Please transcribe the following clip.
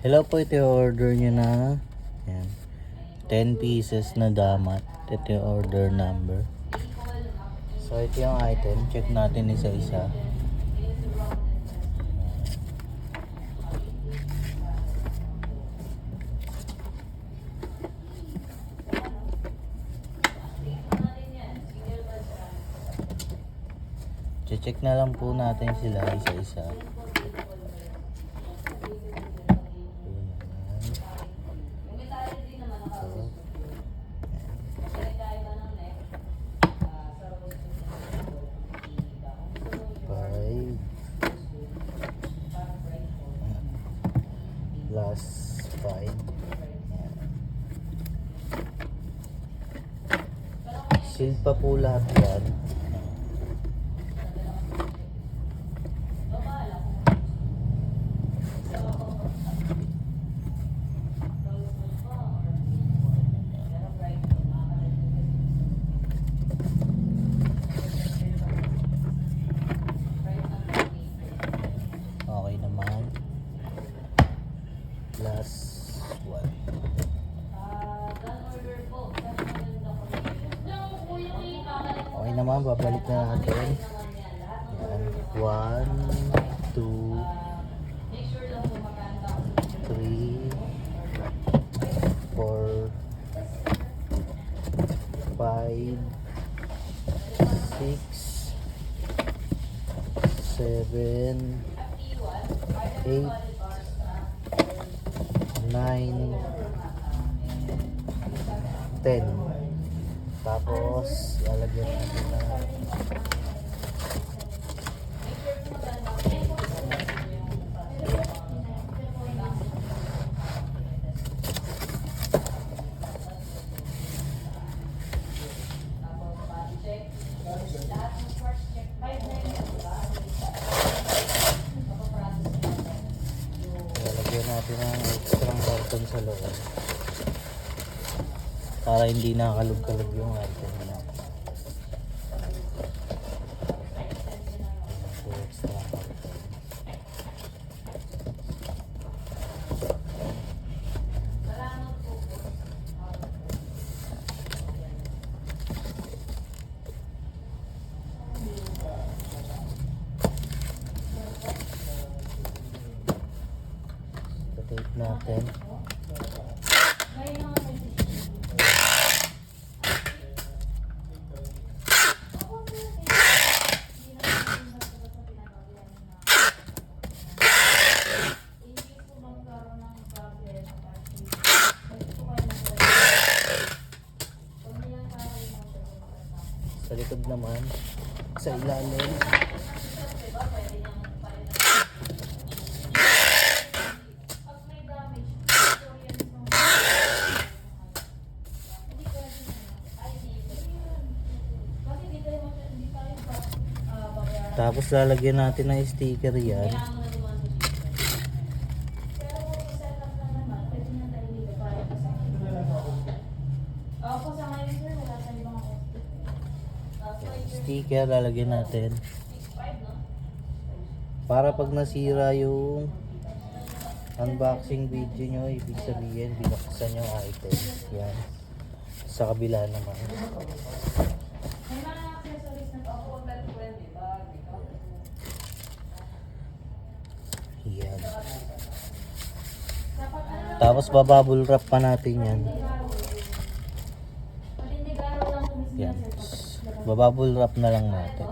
Hello po, ito yung order nyo na. Yan. 10 pieces na damat. Ito yung order number. So ito yung item. Check natin isa-isa. Check na lang po natin sila isa-isa. Plus 5. Sealed pa po lahat yan. Okay naman. Plus 1. Okay naman, babalik na natin. Yan. 1, 2, 3, 4, 5, 6, 7, 8, 9, 10. Tapos lalagyan natin na natin ang extra karton sa loob para hindi nakakalog-kalog yung item na extra karton. Tape natin. Sa likod naman, sa ilalim. Tapos lalagyan natin ng sticker yan. Sticker lalagyan natin. Para pag nasira yung unboxing video nyo, ibig sabihin binuksan yung item. Yan. Sa kabila naman. Yan. Tapos bababble wrap pa natin yan. Yan. Bababble wrap na lang natin.